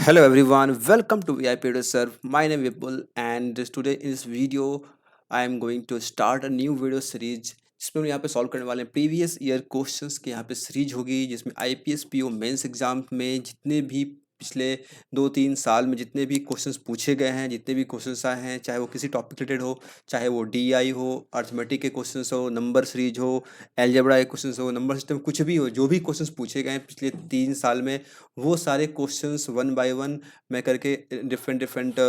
Hello everyone, welcome to VIP to Serve. My name is Vipul and today in this video I am going to start a new video series जिसमें हम यहाँ पे solve करने वाले हैं previous year questions की यहाँ पे सीरीज होगी जिसमें आईपीएस पीओ मेंस एग्जाम में जितने भी पिछले 2-3 साल में जितने भी क्वेश्चंस पूछे गए हैं, जितने भी क्वेश्चंस आए हैं, चाहे वो किसी टॉपिक रिलेटेड हो, चाहे वो डीआई हो, अर्थमेटिक के क्वेश्चंस हो, नंबर सीरीज हो, अलजेब्रा के क्वेश्चंस हो, नंबर सिस्टम कुछ भी हो, जो भी क्वेश्चंस पूछे गए हैं पिछले 3 साल में, वो सारे क्वेश्चंस वन बाय वन मैं करके डिफरेंट डिफरेंट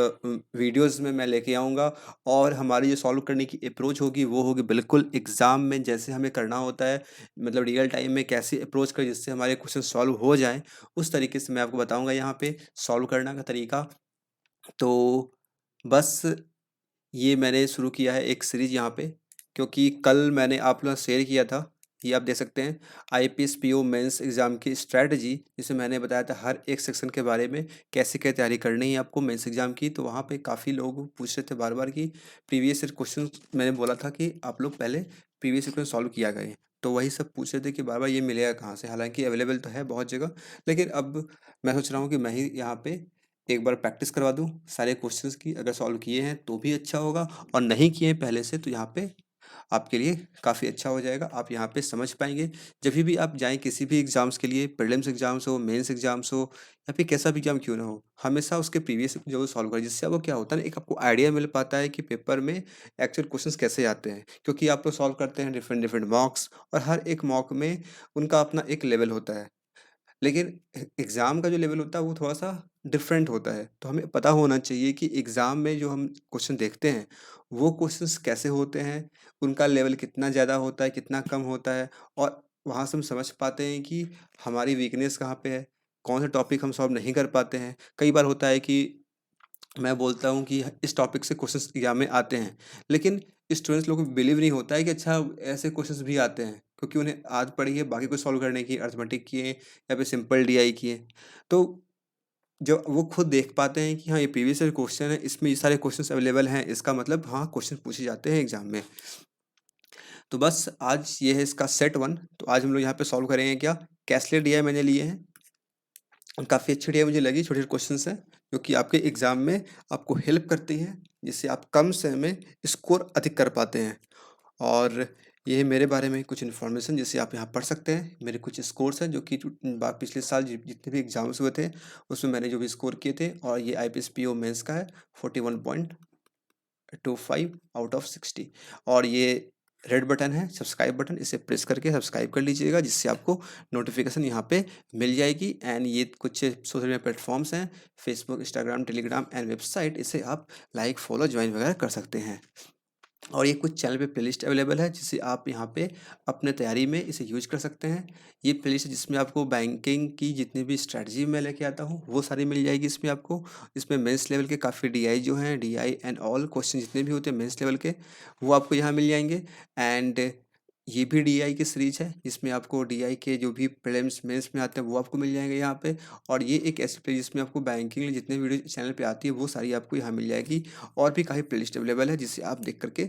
वीडियोस में मैं लेके आऊँगा। और हमारी जो सॉल्व करने की अप्रोच होगी वो होगी बिल्कुल एग्ज़ाम में जैसे हमें करना होता है, मतलब रियल टाइम में कैसे अप्रोच करें जिससे हमारे क्वेश्चन सॉल्व हो जाएँ, उस तरीके से मैं आपको बताऊँगा यहाँ पे सॉल्व करने का तरीका। तो बस ये मैंने शुरू किया है एक सीरीज़ यहाँ पे, क्योंकि कल मैंने आप लोगों से शेयर किया था, ये आप देख सकते हैं आईपीएस पीओ मेंस एग्ज़ाम की स्ट्रैटेजी, जिसमें मैंने बताया था हर एक सेक्शन के बारे में कैसे क्या तैयारी करनी है आपको मेंस एग्ज़ाम की। तो वहाँ पे काफ़ी लोग पूछ रहे थे बार बार कि प्रीवियस ईयर क्वेश्चन, मैंने बोला था कि आप लोग पहले प्रीवियस ईयर क्वेश्चन सॉल्व किया करें। तो वही सब पूछ रहे थे कि बार बार ये मिलेगा कहाँ से, हालांकि अवेलेबल तो है बहुत जगह, लेकिन अब मैं सोच रहा हूँ कि मैं ही यहाँ पे एक बार प्रैक्टिस करवा दूँ सारे क्वेश्चंस की। अगर सॉल्व किए हैं तो भी अच्छा होगा, और नहीं किए हैं पहले से तो यहाँ पे आपके लिए काफ़ी अच्छा हो जाएगा। आप यहाँ पे समझ पाएंगे जब भी आप जाएं किसी भी एग्ज़ाम्स के लिए, प्रीलिम्स एग्ज़ाम्स हो, मेंस एग्ज़ाम्स हो, या फिर कैसा भी एग्ज़ाम क्यों ना हो, हमेशा उसके प्रीवियस जो सॉल्व करें, जिससे आपको क्या होता है ना, एक आपको आइडिया मिल पाता है कि पेपर में एक्चुअल क्वेश्चंस कैसे आते हैं। क्योंकि आप लोग सॉल्व करते हैं डिफरेंट डिफरेंट मॉक्स, और हर एक मॉक में उनका अपना एक लेवल होता है, लेकिन एग्ज़ाम का जो लेवल होता है वो थोड़ा-सा डिफरेंट होता है। तो हमें पता होना चाहिए कि एग्ज़ाम में जो हम क्वेश्चन देखते हैं, वो क्वेश्चंस कैसे होते हैं, उनका लेवल कितना ज़्यादा होता है, कितना कम होता है, और वहाँ से हम समझ पाते हैं कि हमारी वीकनेस कहाँ पे है, कौन से टॉपिक हम सॉल्व नहीं कर पाते हैं। कई बार होता है कि मैं बोलता हूँ कि इस टॉपिक से क्वेश्चंस एग्जाम में आते हैं, लेकिन स्टूडेंट्स लोगों को बिलीव नहीं होता है कि अच्छा ऐसे क्वेश्चंस भी आते हैं, क्योंकि उन्हें आदत पड़ी है बाकी को सॉल्व करने की, अर्थमेटिक किए या फिर सिंपल डीआई किए। तो जब वो खुद देख पाते हैं कि हाँ ये प्रीवियस ईयर क्वेश्चन है, इसमें ये सारे क्वेश्चंस अवेलेबल हैं, इसका मतलब हाँ क्वेश्चन पूछे जाते हैं एग्जाम में। तो बस आज ये है इसका सेट वन। तो आज हम लोग यहाँ पे सॉल्व करेंगे क्या, कैसलेट डीआई मैंने लिए हैं, काफ़ी अच्छी आइडिया मुझे लगी। छोटे-छोटे क्वेश्चंस हैं जो कि आपके एग्ज़ाम में आपको हेल्प करती हैं, जिससे आप कम समय में स्कोर अधिक कर पाते हैं। और ये है मेरे बारे में कुछ इन्फॉर्मेशन जिसे आप यहाँ पढ़ सकते हैं। मेरे कुछ स्कोर्स हैं जो कि पिछले साल जितने भी एग्ज़ाम्स हुए थे उसमें मैंने जो भी स्कोर किए थे, और ये आईपीएस पीओ मेंस का है 41.25 आउट ऑफ 60। और ये रेड बटन है सब्सक्राइब बटन, इसे प्रेस करके सब्सक्राइब कर लीजिएगा, जिससे आपको नोटिफिकेशन यहाँ पे मिल जाएगी। एंड ये कुछ सोशल मीडिया प्लेटफॉर्म्स हैं, Facebook, Instagram, Telegram and website, इसे आप लाइक, फॉलो, ज्वाइन वगैरह कर सकते हैं। और ये कुछ चैनल पे प्लेलिस्ट अवेलेबल है जिसे आप यहाँ पे अपने तैयारी में इसे यूज कर सकते हैं। ये प्लेलिस्ट जिसमें आपको बैंकिंग की जितनी भी स्ट्रैटेजी मैं लेके आता हूँ वो सारी मिल जाएगी इसमें आपको। इसमें मेंस लेवल के काफ़ी डीआई जो हैं, डीआई एंड ऑल क्वेश्चन जितने भी होते हैं मेंस लेवल के, वो आपको यहाँ मिल जाएंगे। एंड ये भी डीआई की सीरीज है जिसमें आपको डीआई के जो भी प्रीलिम्स मेंस में आते हैं वो आपको मिल जाएंगे यहाँ पे। और ये एक ऐसी प्ले जिसमें आपको बैंकिंग जितने वीडियो चैनल पे आती है वो सारी आपको यहाँ मिल जाएगी। और भी काफ़ी प्लेलिस्ट अवेलेबल है जिसे आप देख करके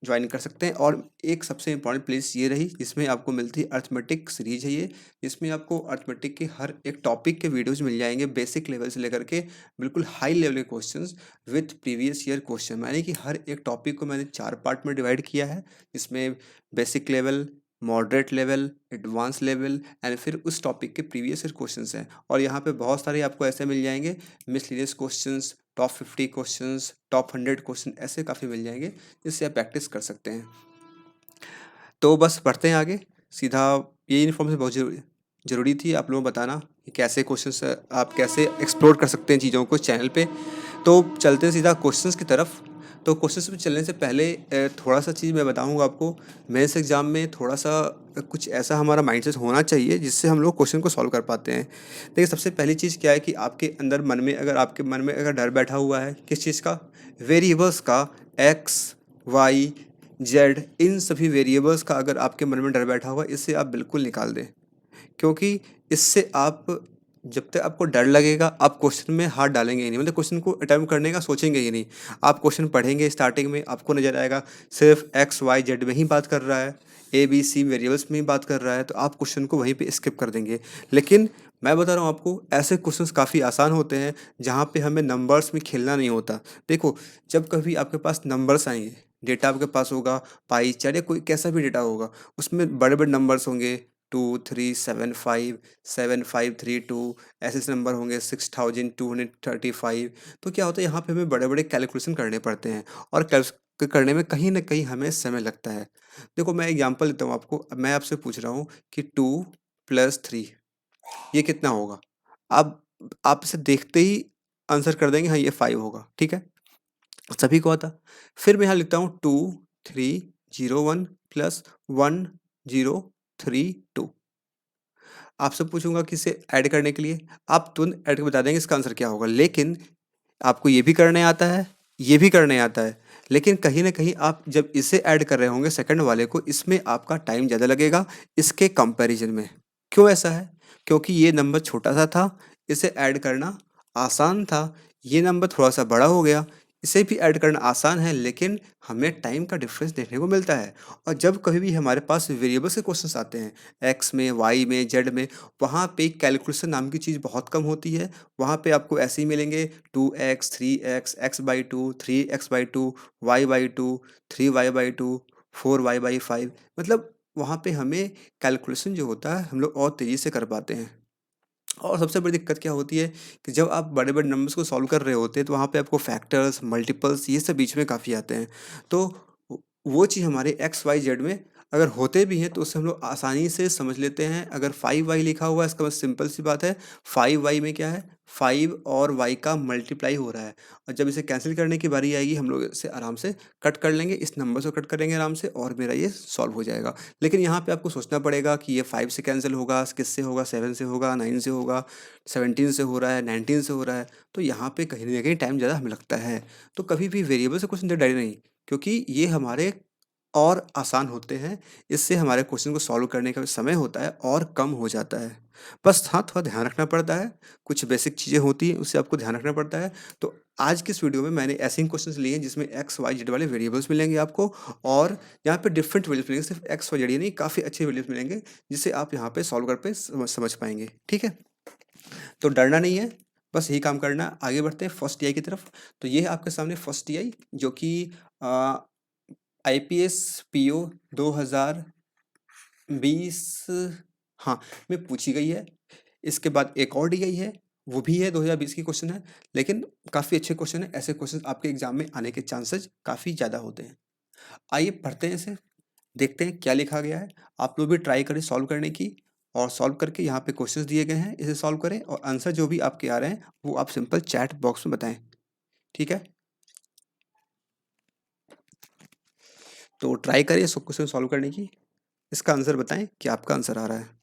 ज्वाइन कर सकते हैं। और एक सबसे इम्पॉर्टेंट प्लेस ये रही जिसमें आपको मिलती है अर्थमेटिक सीरीज है ये, जिसमें आपको अर्थमेटिक के हर एक टॉपिक के वीडियोस मिल जाएंगे, बेसिक लेवल से लेकर के बिल्कुल हाई लेवल के questions with previous year question. यानी कि हर एक टॉपिक को मैंने 4 पार्ट में डिवाइड किया है, जिसमें basic level, moderate level, advance level and फिर उस टॉपिक के प्रीवियस ईयर क्वेश्चंस हैं। और यहाँ पे बहुत सारे आपको ऐसे मिल जाएंगे miscellaneous questions, top 50 questions, top 100 question, ऐसे काफ़ी मिल जाएंगे जिससे आप प्रैक्टिस कर सकते हैं। तो बस बढ़ते हैं आगे सीधा। ये इन्फॉर्मेशन बहुत ज़रूरी थी आप लोगों को बताना कि कैसे क्वेश्चंस आप कैसे एक्सप्लोर कर सकते हैं चीज़ों को चैनल पे। तो चलते हैं सीधा क्वेश्चंस की तरफ। तो क्वेश्चंस पे चलने से पहले थोड़ा सा चीज़ मैं बताऊंगा आपको। मेंस एग्ज़ाम में थोड़ा सा कुछ ऐसा हमारा माइंडसेट होना चाहिए जिससे हम लोग क्वेश्चन को सॉल्व कर पाते हैं। देखिए सबसे पहली चीज़ क्या है कि आपके अंदर मन में अगर आपके मन में अगर डर बैठा हुआ है किस चीज़ का, वेरिएबल्स का, एक्स, वाई, जेड, इन सभी वेरिएबल्स का अगर आपके मन में डर बैठा हुआ, इसे आप बिल्कुल निकाल दें। क्योंकि इससे आप, जब तक आपको डर लगेगा आप क्वेश्चन में हाथ डालेंगे ही नहीं, मतलब क्वेश्चन को अटेम्प्ट करने का सोचेंगे ही नहीं। आप क्वेश्चन पढ़ेंगे स्टार्टिंग में आपको नजर आएगा सिर्फ एक्स वाई जेड में ही बात कर रहा है, ए बी सी वेरिएबल्स में ही बात कर रहा है, तो आप क्वेश्चन को वहीं पे स्किप कर देंगे। लेकिन मैं बता रहा हूँ आपको, ऐसे क्वेश्चंस काफ़ी आसान होते हैं जहाँ पे हमें नंबर्स में खेलना नहीं होता। देखो, जब कभी आपके पास नंबर्स आएँगे, डेटा आपके पास होगा, पाई चार्ट या कोई कैसा भी डेटा होगा, उसमें बड़े-बड़े नंबर्स होंगे, 2, 3, 7, 5, 7, 5, 3, 2, ऐसे-ऐसे नंबर होंगे, 6235। तो क्या होता है, यहाँ पे हमें बड़े-बड़े कैलकुलेशन करने पड़ते हैं और कैल्स करने में कहीं न कहीं हमें समय लगता है। देखो, मैं एग्ज़ाम्पल देता हूँ आपको। अब मैं आपसे पूछ रहा हूँ कि 2 + 3 ये कितना होगा? आप इसे देखते ही आंसर कर देंगे, हाँ, ये 5 होगा, ठीक है? सभी को आता। फिर मैं यहाँ लिखता हूँ 2, 3, 0, 1 प्लस 1, 0, 3, 2। आपसे पूछूँगा कि इसे ऐड करने के लिए, आप तुरंत ऐड करके बता देंगे इसका आंसर क्या होगा। लेकिन आपको ये भी करने आता है, ये भी करने आता है, लेकिन कहीं न कहीं आप जब इसे ऐड कर रहे होंगे सेकंड वाले को, इसमें आपका टाइम ज़्यादा लगेगा इसके कंपैरिज़न में। क्यों ऐसा है? क्योंकि ये नंबर छोटा-सा था, इसे ऐड करना आसान था, ये नंबर थोड़ा-सा बड़ा हो गया, इसे भी ऐड करना आसान है, लेकिन हमें टाइम का डिफ़रेंस देखने को मिलता है। और जब कभी भी हमारे पास वेरिएबल्स के क्वेश्चन्स आते हैं, एक्स में, वाई में, जेड में, वहाँ पे कैलकुलेशन नाम की चीज़ बहुत कम होती है। वहाँ पे आपको ऐसे ही मिलेंगे 2x, 3x, x/2, 3x/2, y/2, 3y/2, 4y/5। मतलब वहाँ पे हमें कैलकुलेशन जो होता है हम लोग और तेज़ी से कर पाते हैं। और सबसे बड़ी दिक्कत क्या होती है कि जब आप बड़े-बड़े नंबर्स को सॉल्व कर रहे होते हैं, तो वहाँ पे आपको फैक्टर्स, मल्टीपल्स ये सब बीच में काफ़ी आते हैं। तो वो चीज़ हमारे एक्स, वाई, जेड में अगर होते भी हैं, तो उसे हम लोग आसानी से समझ लेते हैं। अगर 5y लिखा हुआ है, इसका मतलब सिंपल सी बात है, 5y में क्या है, 5 और y का मल्टीप्लाई हो रहा है। और जब इसे कैंसल करने की बारी आएगी, हम लोग इसे आराम से कट कर लेंगे, इस नंबर से कट करेंगे आराम से, और मेरा ये सॉल्व हो जाएगा। लेकिन यहाँ पे आपको सोचना पड़ेगा कि ये 5 से कैंसिल होगा, किससे होगा, 7 से होगा, 9 से होगा, 17 से हो रहा है, 19 से हो रहा है। तो यहाँ पे कहीं न कहीं टाइम ज़्यादा हमें लगता है। तो कभी भी वेरिएबल से क्वेश्चन डरे नहीं, क्योंकि ये हमारे और आसान होते हैं। इससे हमारे क्वेश्चन को सॉल्व करने का जो समय होता है और कम हो जाता है। बस हाँ, थोड़ा ध्यान रखना पड़ता है, कुछ बेसिक चीज़ें होती हैं, उससे आपको ध्यान रखना पड़ता है। तो आज की इस वीडियो में मैंने ऐसे ही क्वेश्चंस लिए हैं जिसमें एक्स, वाई, जेड वाले वेरिएबल्स मिलेंगे आपको, और यहाँ पे डिफरेंट वैल्यूज़ मिलेंगे, सिर्फ एक्स, वाई, जेड ही नहीं, काफ़ी अच्छे वैल्यूज़ मिलेंगे, जिससे आप यहाँ पे सॉल्व कर पे समझ पाएँगे, ठीक है? तो डरना नहीं है, बस यही काम करना है। आगे बढ़ते हैं फर्स्ट टीआई की तरफ। तो ये है आपके सामने फर्स्ट टीआई, जो कि अ, आईपीएस पीओ 2020, हाँ, में पूछी गई है। इसके बाद एक और टीआई है, वो भी है 2020 की क्वेश्चन है, लेकिन काफ़ी अच्छे क्वेश्चन है। ऐसे क्वेश्चन आपके एग्जाम में आने के चांसेस काफ़ी ज़्यादा होते हैं। आइए पढ़ते हैं इसे, देखते हैं क्या लिखा गया है। आप लोग भी ट्राई करें सॉल्व करने की, और सॉल्व करके यहाँ पे क्वेश्चंस दिए गए हैं, इसे सॉल्व करें, और आंसर जो भी आपके आ रहे हैं वो आप सिंपल चैट बॉक्स में बताएं, ठीक है? तो ट्राई करिए सब क्वेश्चन सॉल्व करने की, इसका आंसर बताएं कि आपका आंसर आ रहा है।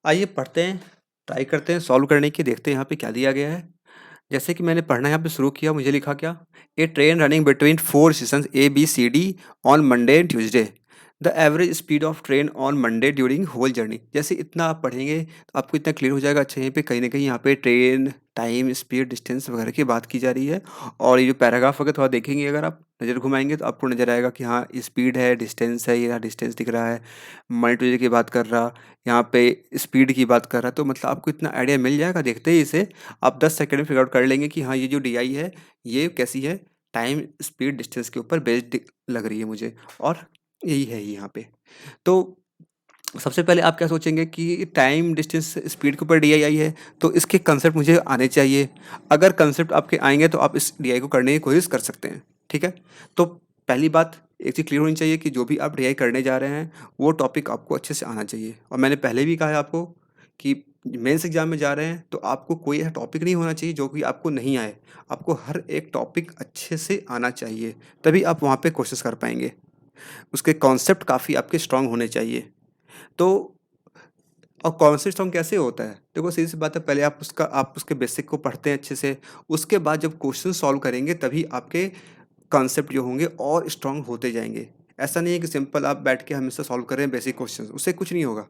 आइए पढ़ते हैं, ट्राई करते हैं सॉल्व करने की, देखते हैं यहाँ पे क्या दिया गया है। जैसे कि मैंने पढ़ना यहाँ पे शुरू किया, मुझे लिखा क्या, a train running between 4 stations A B C D on Monday and Tuesday, the average speed of train on Monday during whole journey. जैसे इतना आप पढ़ेंगे तो आपको इतना क्लियर हो जाएगा। अच्छा, यहीं पे कहीं ना कहीं यहाँ पे ट्रेन, टाइम, स्पीड, डिस्टेंस वगैरह की बात की जा रही है। और ये जो पैराग्राफ अगर थोड़ा देखेंगे, अगर आप नज़र घुमाएंगे तो आपको नज़र आएगा कि हाँ, स्पीड है, डिस्टेंस है, ये रहा डिस्टेंस दिख रहा है, मल्टीप्लिकेशन की बात कर रहा, यहाँ पे स्पीड की बात कर रहा। तो मतलब आपको इतना आइडिया मिल जाएगा, देखते ही इसे आप 10 सेकंड में फिगर आउट कर लेंगे कि हाँ, ये जो डीआई है ये कैसी है, टाइम, स्पीड, डिस्टेंस के ऊपर बेस्ड लग रही है मुझे, और यही है ये यहाँ पे। तो सबसे पहले आप क्या सोचेंगे कि टाइम डिस्टेंस स्पीड के ऊपर डीआई आई है, तो इसके कंसेप्ट मुझे आने चाहिए। अगर कंसेप्ट आपके आएंगे तो आप इस डीआई को करने की कोशिश कर सकते हैं। ठीक है, तो पहली बात एक चीज़ क्लियर होनी चाहिए कि जो भी आप डीआई करने जा रहे हैं वो टॉपिक आपको अच्छे से आना चाहिए। और मैंने पहले भी कहा है आपको कि मेंस एग्जाम में जा रहे हैं तो आपको कोई ऐसा टॉपिक नहीं होना चाहिए जो कि आपको नहीं आए। आपको हर एक टॉपिक अच्छे से आना चाहिए, तभी आप वहाँ पे कोशिश कर पाएंगे। उसके कॉन्सेप्ट काफ़ी आपके स्ट्रांग होने चाहिए। तो और कॉन्सेप्ट सॉन्ग कैसे होता है? देखो सीधी सी बात है, पहले आप उसके बेसिक को पढ़ते हैं अच्छे से, उसके बाद जब क्वेश्चन सॉल्व करेंगे तभी आपके कॉन्सेप्ट जो होंगे और स्ट्रांग होते जाएँगे। ऐसा नहीं है कि सिंपल आप बैठ के हमेशा सॉल्व कर रहे हैं बेसिक क्वेश्चन, उससे कुछ नहीं होगा।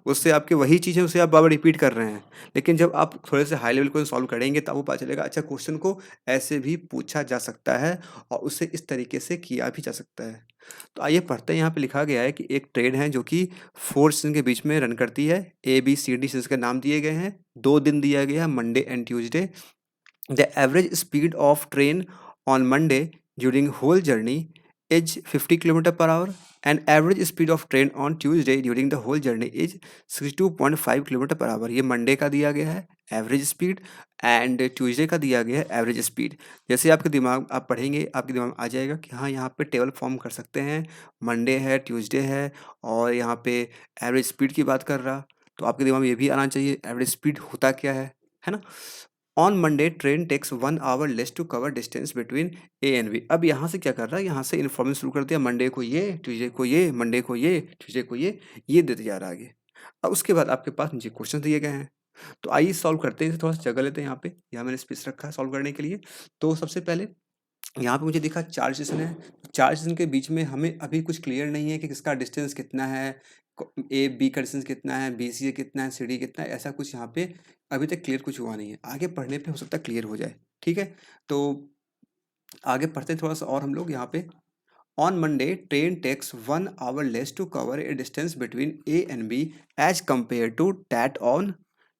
उससे आपकी वही चीज़ है, उसे आप बार-बार रिपीट कर रहे हैं। लेकिन जब आप थोड़े से हाई लेवल को सॉल्व करेंगे तब आपको पता चलेगा अच्छा क्वेश्चन को ऐसे भी पूछा जा सकता है और उसे इस तरीके से किया भी जा सकता है। तो आइए पढ़ते हैं, यहाँ पे लिखा गया है कि एक ट्रेन है जो कि 4 सीज़न के बीच में रन करती है। ए, बी, सी, डी सीज़न के नाम दिए गए हैं। 2 दिन दिया गया है Monday and Tuesday. The average speed of train on Monday during whole journey is 50 km per hour and average speed of train on Tuesday during the whole journey is 62.5 km per hour। ये Monday का दिया गया है average speed and Tuesday का दिया गया है average speed. जैसे आपके दिमाग आप पढ़ेंगे आपके दिमाग में आ जाएगा कि हाँ यहाँ पे टेबल फॉर्म कर सकते हैं, मंडे है ट्यूसडे है और यहाँ पे एवरेज स्पीड की बात कर रहा, तो आपके दिमाग में ये भी आना चाहिए एवरेज स्पीड होता क्या है ना। On Monday train takes 1 hour less to cover distance between A and B. अब यहाँ से क्या कर रहा है, यहाँ से इन्फॉर्मेशन शुरू कर दिया, मंडे को ये, ट्यूसडे को ये, मंडे को ये, ट्यूसडे को ये देते जा रहा है आगे। अब उसके बाद आपके पास नीचे क्वेश्चन दिए गए हैं, तो आइए सॉल्व करते हैं। थोड़ा सा जगह लेते हैं, यहाँ मैंने स्पेस रखा है सॉल्व करने के लिए। तो सबसे पहले यहाँ पे मुझे दिखा 4 स्टेशन है। 4 स्टेशन के बीच में हमें अभी कुछ क्लियर नहीं है कि किसका डिस्टेंस कितना है, ए बी का डिस्टेंस कितना है, बी सी कितना है, सी डी कितना है, ऐसा कुछ यहाँ पे अभी तक क्लियर कुछ हुआ नहीं है। आगे पढ़ने पे हो सकता है क्लियर हो जाए। ठीक है, तो आगे पढ़ते हैं थोड़ा सा और हम लोग यहाँ पे। On Monday train takes 1 hour less to cover a distance between A and B as compared to that on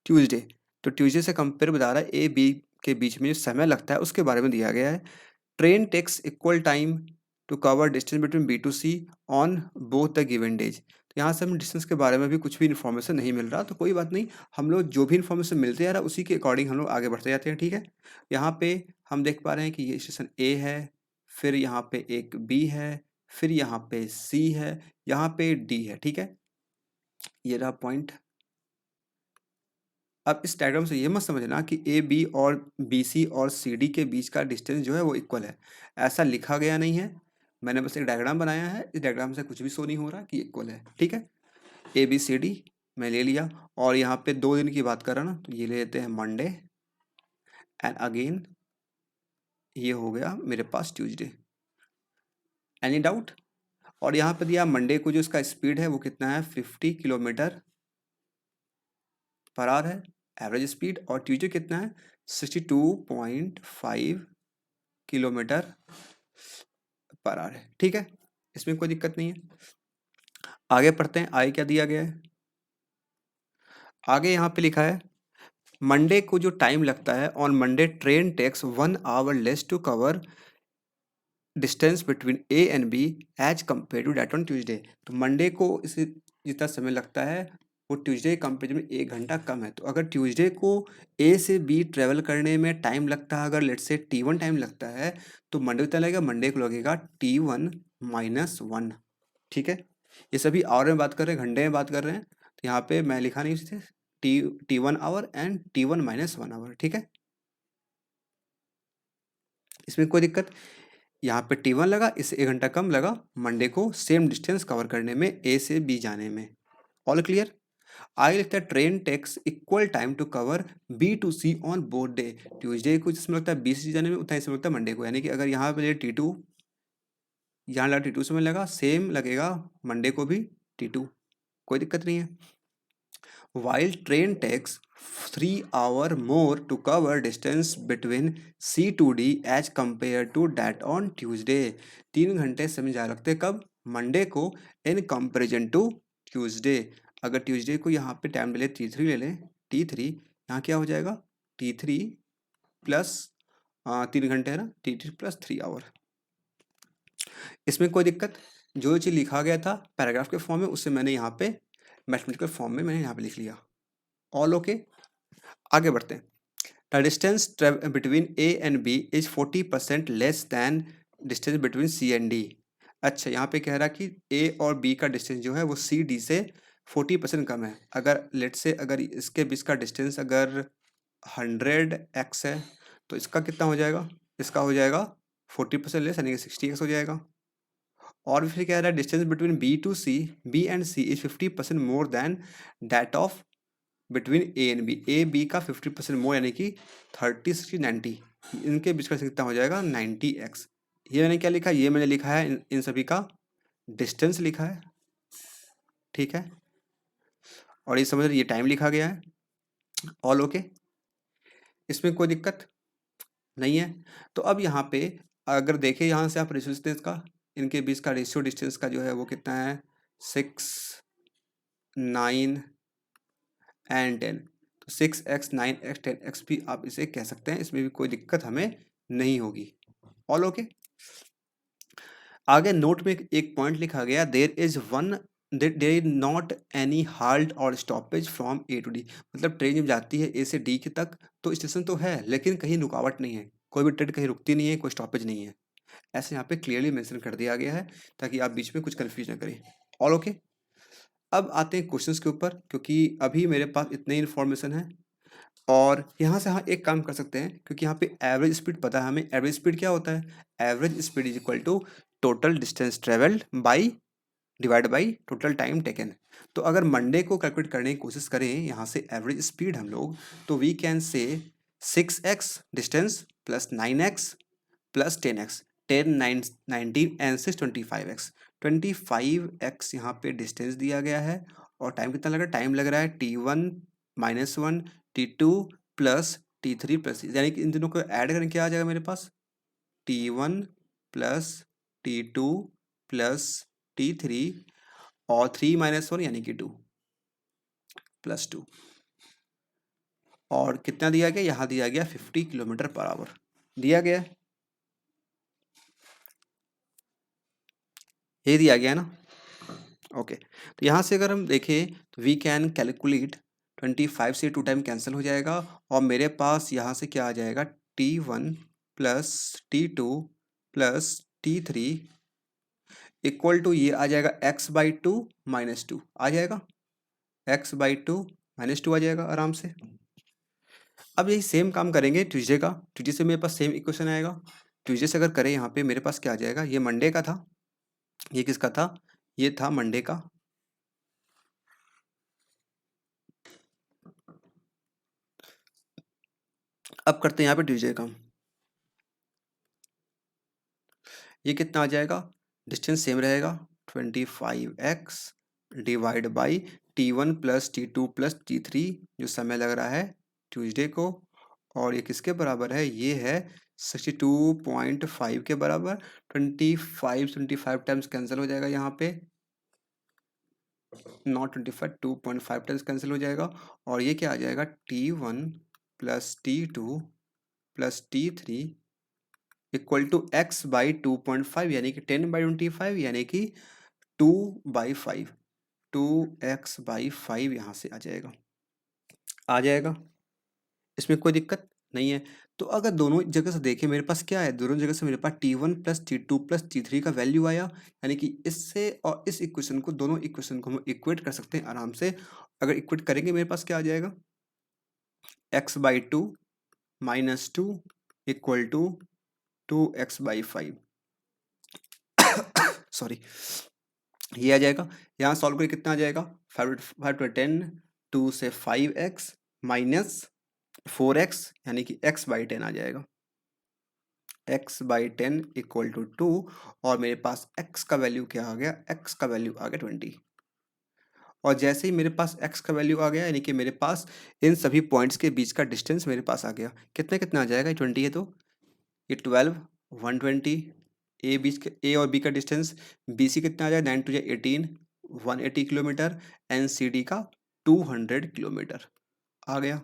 Tuesday. तो ट्यूजडे से कंपेयर बता रहा है ए बी के बीच में जो समय लगता है उसके बारे में दिया गया है। Train takes equal time to cover distance between B to C on both the given days. तो यहाँ से हमें डिस्टेंस के बारे में भी कुछ भी इन्फॉर्मेशन नहीं मिल रहा, तो कोई बात नहीं, हम लोग जो भी इन्फॉर्मेशन मिलते जा रहा है उसी के अकॉर्डिंग हम लोग आगे बढ़ते जाते हैं। ठीक है, यहाँ पे हम देख पा रहे हैं कि ये स्टेशन ए है, फिर यहाँ पे एक बी है, फिर यहाँ पे सी है, यहाँ पे डी है। ठीक है, ये रहा पॉइंट। अब इस डायग्राम से ये मत समझना कि ए बी और बी सी और सी डी के बीच का डिस्टेंस जो है वो इक्वल है, ऐसा लिखा गया नहीं है। मैंने बस एक डायग्राम बनाया है, इस डायग्राम से कुछ भी शो नहीं हो रहा कि इक्वल है। ठीक है, ए बी सी डी मैं ले लिया और यहाँ पे 2 दिन की बात कर रहा ना, तो ये ले लेते हैं मंडे एंड अगेन ये हो गया मेरे पास ट्यूसडे। Any doubt? और यहाँ पे दिया मंडे को जो इसका स्पीड है वो कितना है, 50 किलोमीटर पर आवर है एवरेज स्पीड, और ट्यूसडे कितना है, 62.5 किलोमीटर पर आवर है। ठीक है, इसमें कोई दिक्कत नहीं है। आगे पढ़ते हैं, आगे क्या दिया गया है। आगे यहाँ पे लिखा है मंडे को जो टाइम लगता है, on Monday train takes 1 hour less to cover distance between A and B as compared to that on Tuesday. तो मंडे को इसे जितना समय लगता है वो ट्यूसडे के कंपेरिजन में 1 घंटा कम है। तो अगर ट्यूसडे को ए से बी ट्रेवल करने में टाइम लगता है, अगर लेट से T1 टाइम लगता है, तो मंडे को कितना लगेगा, मंडे को लगेगा T1 -1। ठीक है, ये सभी आवर में बात कर रहे हैं, घंटे में बात कर रहे हैं, तो यहाँ पे मैं लिखा नहीं उसे T1 our and T1 -1 our. ठीक है, इसमें कोई दिक्कत, यहाँ पे T1 लगा, इससे 1 घंटा कम लगा मंडे को सेम डिस्टेंस कवर करने में, ए से बी जाने में। All clear? आगे लिखता है train takes equal time to cover B to C on both day. Tuesday को जिसमें लगता है बी सी जाने में उतना इसमें लगता है मंडे को, यानी कि अगर यहाँ पे T2, यहाँ लगा T2 समय लगा, सेम लगेगा मंडे को भी T2, कोई दिक्कत नहीं है। While train takes 3 hour more to cover distance between C to D as compared to that on Tuesday। 3 घंटे समय ज़्यादा लगते हैं कब, मंडे को, इन कंपेरिजन टू ट्यूसडे। अगर ट्यूसडे को यहाँ पे टाइम ले लें T3 ले लें, T3 यहाँ क्या हो जाएगा, T3 प्लस 3 घंटे है ना, T3 प्लस 3 आवर। इसमें कोई दिक्कत, जो चीज़ लिखा गया था पैराग्राफ के फॉर्म में उससे मैंने यहाँ पे मैथमेटिकल फॉर्म में मैंने यहाँ पे लिख लिया। ऑल ओके, आगे बढ़ते हैं। The distance between A and B is 40% less than distance between C and D. अच्छा, यहाँ पे कह रहा कि ए और बी का डिस्टेंस जो है वो सी डी से 40% कम है। अगर लेट से अगर इसके बीच का डिस्टेंस अगर 100x है तो इसका कितना हो जाएगा, इसका हो जाएगा 40% लेस यानी कि 60x हो जाएगा। और फिर कह रहा है distance between B to C, B and C is 50% more than that of between A and B. A B का 50% मोर यानी कि 30 60 90, इनके बीच का कितना हो जाएगा 90x। ये मैंने क्या लिखा है, ये मैंने लिखा है इन सभी का डिस्टेंस लिखा है, ठीक है। और ये समझ ये टाइम लिखा गया है। ऑल ओके, इसमें कोई दिक्कत नहीं है। तो अब यहाँ पे अगर देखें यहाँ से आप रेशियो डिस्टेंस का, इनके बीच का रेशियो डिस्टेंस का जो है वो कितना है 6 9 एंड 10। तो 6x 9x 10x भी आप इसे कह सकते हैं, इसमें भी कोई दिक्कत हमें नहीं होगी। ऑल ओके, आगे नोट में एक पॉइंट लिखा गया, there is not any halt और stoppage from A to D. मतलब ट्रेन जब जाती है ए से डी के तक तो स्टेशन तो है लेकिन कहीं रुकावट नहीं है, कोई भी ट्रेन कहीं रुकती नहीं है, कोई स्टॉपेज नहीं है। ऐसे यहाँ पे क्लियरली मेंशन कर दिया गया है ताकि आप बीच में कुछ कंफ्यूज ना करें। ऑल ओके, अब आते हैं क्वेश्चंस के ऊपर, क्योंकि अभी मेरे पास इतनी इन्फॉर्मेशन है। और यहाँ से हम एक काम कर सकते हैं, क्योंकि यहाँ पे एवरेज स्पीड पता है हमें। एवरेज स्पीड क्या होता है, average speed is equal to total distance travelled by divide by total time taken. तो अगर मंडे को कैलकुलेट करने की कोशिश करें यहाँ से एवरेज स्पीड हम लोग, तो we can say 6x distance plus 9x plus 10x, 10 9 19 and 6 25x। 25x यहाँ पे डिस्टेंस दिया गया है और टाइम कितना लग रहा है, टाइम लग रहा है t1 -1 t2 plus t3 plus, यानी कि इन दोनों को ऐड करके क्या आ जाएगा मेरे पास t1 plus t2 plus t3 और 3 - 1 यानी कि 2 प्लस 2। और कितना दिया गया, यहाँ दिया गया 50 किलोमीटर पर आवर दिया गया, ये दिया गया ना। ओके, तो यहाँ से अगर हम देखें तो वी कैन कैलकुलेट 25 से 2 टाइम कैंसिल हो जाएगा और मेरे पास यहाँ से क्या आ जाएगा t1 plus t2 plus t3 equal to ये आ जाएगा x/2 -2 आ जाएगा, x/2 -2 आ जाएगा आराम से। अब यही सेम काम करेंगे ट्यूसडे का, ट्यूसडे से मेरे पास सेम इक्वेशन आएगा। ट्यूसडे से अगर करें यहाँ पे मेरे पास क्या आ जाएगा, ये मंडे का था, ये किसका था, ये था मंडे का। अब करते हैं यहाँ पे ट्यूसडे का, ये कितना आ जाएगा, डिस्टेंस सेम रहेगा 25x divide by t1 plus t2 plus t3 जो समय लग रहा है ट्यूसडे को, और ये किसके बराबर है, ये है 62.5 के बराबर। 25 टाइम्स कैंसिल हो जाएगा यहाँ पे, नॉट 25 2.5 टाइम्स कैंसिल हो जाएगा और ये क्या आ जाएगा t1 plus t2 plus t3 equal to x/2.5 यानी कि 10/25 यानी कि 2/5, 2x/5 यहाँ से आ जाएगा, आ जाएगा, इसमें कोई दिक्कत नहीं है। तो अगर दोनों जगह से देखें मेरे पास क्या है, दोनों जगह से मेरे पास t1 plus t2 plus t3 का वैल्यू आया, यानी कि इससे और इस इक्वेशन को, दोनों इक्वेशन को हम इक्वेट कर सकते हैं आराम से। अगर इक्वेट करेंगे मेरे पास क्या आ जाएगा, x/2 -2 equal to 2x/5 sorry, ये आ जाएगा। यहाँ सॉल्व करके कितना आ जाएगा, 5 2 से 5x माइनस 4x यानी कि x/10 आ जाएगा, x/10 इक्वल टू 2 और मेरे पास x का वैल्यू क्या आ गया, x का वैल्यू आ गया 20। और जैसे ही मेरे पास x का वैल्यू आ गया यानी कि मेरे पास इन सभी पॉइंट्स के बीच का डिस्टेंस मेरे पास आ गया, कितना कितना आ जाएगा, 20 है तो ये 12 120, ए बीच के ए और बी का डिस्टेंस बी सी कितना आ जाएगा 9 2 18 180 किलोमीटर, एन सी डी का 200 किलोमीटर आ गया।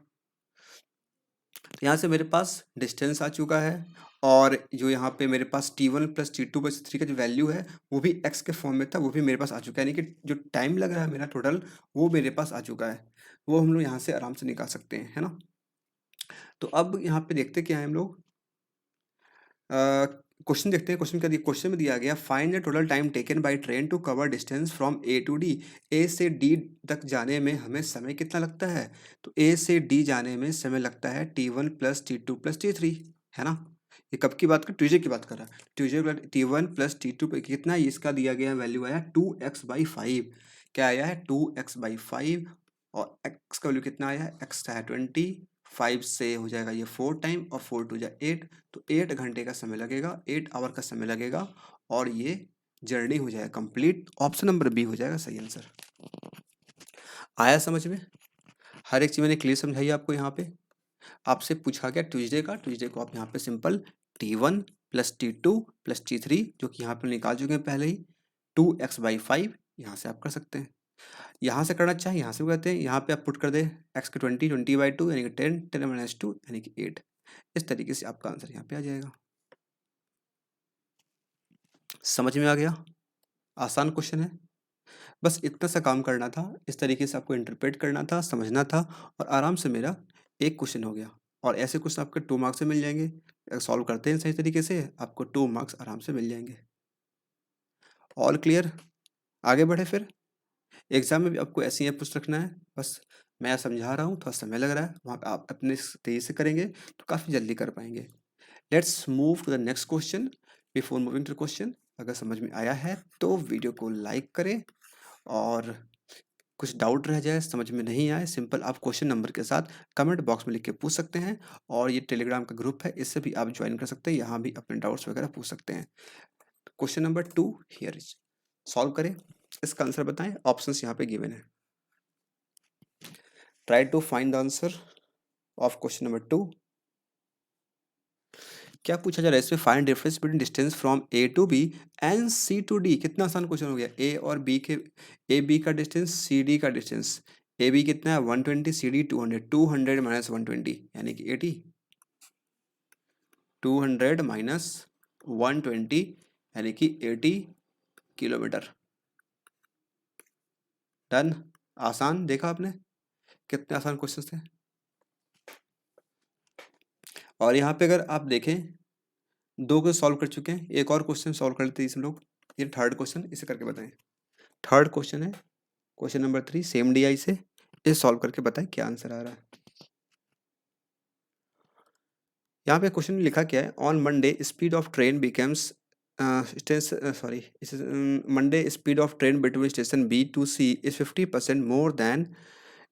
तो यहाँ से मेरे पास डिस्टेंस आ चुका है और जो यहाँ पे मेरे पास T1 plus T2 plus T3 का जो वैल्यू है वो भी x के फॉर्म में था, वो भी मेरे पास आ चुका है, यानी कि जो टाइम लग रहा है मेरा टोटल वो मेरे पास आ चुका है। वो हम लोग यहाँ से आराम से निकाल सकते हैं, है ना। तो अब यहाँ पे देखते क्या है हम लोग, क्वेश्चन देखते हैं। क्वेश्चन क्या दिया, क्वेश्चन में दिया गया find the total time taken by train to cover distance from A to D. A से डी तक जाने में हमें समय कितना लगता है, तो ए से डी जाने में समय लगता है T1 plus T2 plus T3, है ना। ये कब की बात कर, ट्यूजडे की बात कर रहा है। ट्यूजडे T1 प्लस T2 पे कितना है, इसका दिया गया वैल्यू आया 2x/5। क्या आया है, 2x/5। और x का वैल्यू कितना आया है, x का है 20, 5 से हो जाएगा ये 4 टाइम और 4 टू जा 8, तो 8 घंटे का समय लगेगा, 8 आवर का समय लगेगा और ये जर्नी हो जाएगा कंप्लीट। ऑप्शन नंबर बी हो जाएगा सही आंसर। आया समझ में, हर एक चीज़ मैंने क्लियर समझाई आपको। यहाँ पे आपसे पूछा गया ट्यूसडे का, ट्यूसडे को आप यहाँ पे simple T1 plus T2 plus T3 जो कि यहाँ पे निकाल चुके हैं पहले ही, 2x/5 यहाँ से आप कर सकते हैं। यहाँ से करना चाहे यहाँ से भी करते हैं, यहाँ पे आप पुट कर दे x के 20, 20/2 यानी कि 10, 10 - 2 यानी कि 8। इस तरीके से आपका आंसर यहाँ पे आ जाएगा। समझ में आ गया, आसान क्वेश्चन है। बस इतना सा काम करना था, इस तरीके से आपको इंटरप्रेट करना था, समझना था और आराम से मेरा एक क्वेश्चन हो गया। और ऐसे क्वेश्चन आपके 2 मार्क्स से मिल जाएंगे, अगर सॉल्व करते हैं सही तरीके से आपको 2 मार्क्स आराम से मिल जाएंगे। ऑल क्लियर, आगे बढ़े फिर। एग्जाम में भी आपको ऐसे ही पूछ रखना है, बस मैं समझा रहा हूँ, थोड़ा समय लग रहा है, वहाँ पे आप अपने तेजी से करेंगे तो काफ़ी जल्दी कर पाएंगे। Let's move to the next question. Before moving to question, अगर समझ में आया है तो वीडियो को लाइक करें, और कुछ डाउट रह जाए, समझ में नहीं आए, सिंपल आप क्वेश्चन नंबर के साथ कमेंट बॉक्स में लिख के पूछ सकते हैं। और ये टेलीग्राम का ग्रुप है, इससे भी आप ज्वाइन कर सकते हैं, यहाँ भी अपने डाउट्स वगैरह पूछ सकते हैं। Question number 2 here is, solve करें, इसका आंसर बताएं। ऑप्शंस यहाँ पे गिवन है, try to find the answer of question number 2। क्या पूछा जा रहा है इसमें, find difference between distance from A to B and C to D. कितना आसान क्वेश्चन हो गया, ए और बी के, ए बी का डिस्टेंस, सी डी का डिस्टेंस। ए बी कितना है 120, सी डी 200, 200 माइनस 120 यानी कि 80, 200 माइनस 120 यानी कि 80 किलोमीटर। डन, आसान, देखा आपने कितने आसान क्वेश्चन थे। और यहाँ पे अगर आप देखें 2 को सॉल्व कर चुके हैं, एक और क्वेश्चन सॉल्व कर लेते हैं इसे लोग। ये थर्ड क्वेश्चन, इसे करके बताएं। थर्ड क्वेश्चन है क्वेश्चन नंबर 3 सेम DI से, इसे सॉल्व करके बताएं क्या आंसर आ रहा है। यहाँ पे क्वेश्चन में लिखा क्या है, on Monday speed of train becomes Monday speed of train between station B to C is 50% more than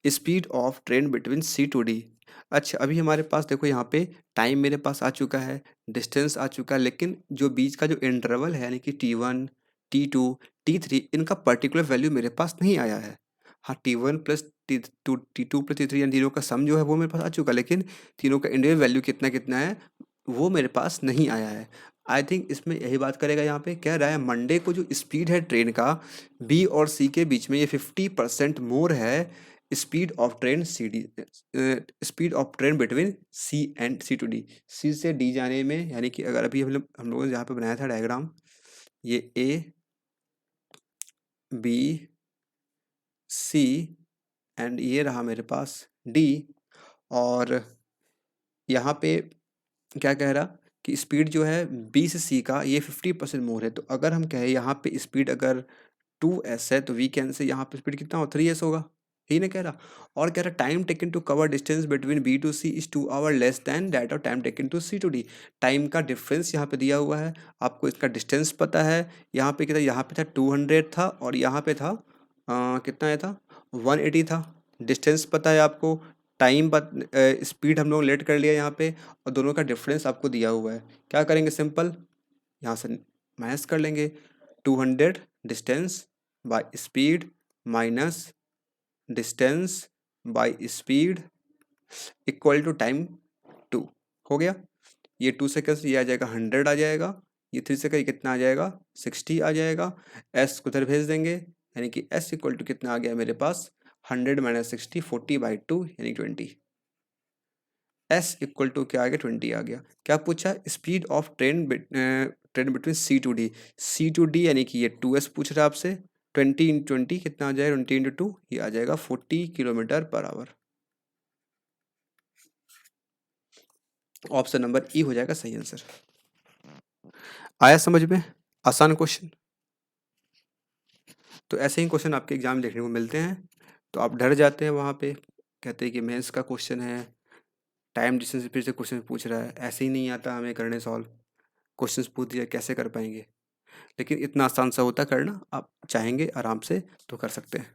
speed of train between C to D. अच्छा, अभी हमारे पास देखो यहाँ पे टाइम मेरे पास आ चुका है, डिस्टेंस आ चुका है, लेकिन जो बीच का जो इंटरवल है यानी कि T1, T2, T3 इनका पर्टिकुलर वैल्यू मेरे पास नहीं आया है। हाँ, T1 plus T2 plus T3 यानी तीनों का सम जो है वो मेरे पास आ चुका है, लेकिन तीनों का इंडिविजुअल वैल्यू कितना कितना है वो मेरे पास नहीं आया है। आई थिंक इसमें यही बात करेगा, यहाँ पे कह रहा है मंडे को जो स्पीड है ट्रेन का बी और सी के बीच में ये 50% मोर है speed of train C D, speed of train between C and C to D, C से डी जाने में। यानी कि अगर अभी हम लोगों ने यहाँ पे बनाया था डायग्राम, ये ए बी सी एंड ये रहा मेरे पास डी, और यहाँ पे क्या कह रहा कि स्पीड जो है बी से सी का ये 50% मोर है। तो अगर हम कहें यहाँ पे स्पीड अगर 2s है तो वी कैन से यहाँ पे स्पीड कितना हो 3s होगा, यही ना कह रहा। और कह रहा time taken to cover distance between B to C is 2 hour less than that of time taken to C to D. Time का डिफरेंस यहाँ पे दिया हुआ है, आपको इसका डिस्टेंस पता है। यहाँ पे कितना, यहाँ पे था 200 था और यहाँ पे था कितना आया था 180 था। डिस्टेंस पता है आपको, टाइम स्पीड हम लोग लेट कर लिया यहाँ पे, और दोनों का डिफरेंस आपको दिया हुआ है। क्या करेंगे, सिंपल यहाँ से माइनस कर लेंगे, 200 distance by speed minus distance by speed equal to time 2 हो गया। ये 2 सेकेंड्स ये आ जाएगा 100 आ जाएगा, ये 3 सेकेंड कितना आ जाएगा 60 आ जाएगा। एस को उधर भेज देंगे, यानी कि एस इक्वल टू कितना आ गया मेरे पास 100 माइनस 60, 40/2 यानी 20। एस इक्वल टू क्या आ गया 20 आ गया। क्या पूछा? Speed of train between C to D यानी कि ये 2s पूछ रहा है आपसे। 20 × 20 कितना आ जाएगा? 20 × 2 ये आ जाएगा 40 km/h। ऑप्शन नंबर ई हो जाएगा सही आंसर। आया समझ में? आसान क्वेश्चन। तो ऐसे ही क्वेश्चन आपके एग्जाम में देखने को मिलते हैं, तो आप डर जाते हैं वहाँ पे, कहते हैं कि मेंस का क्वेश्चन है, टाइम डिस्टेंस फिर से क्वेश्चन पूछ रहा है, ऐसे ही नहीं आता हमें करने सॉल्व, क्वेश्चंस पूछ दिया कैसे कर पाएंगे। लेकिन इतना आसान सा होता करना, आप चाहेंगे आराम से तो कर सकते हैं।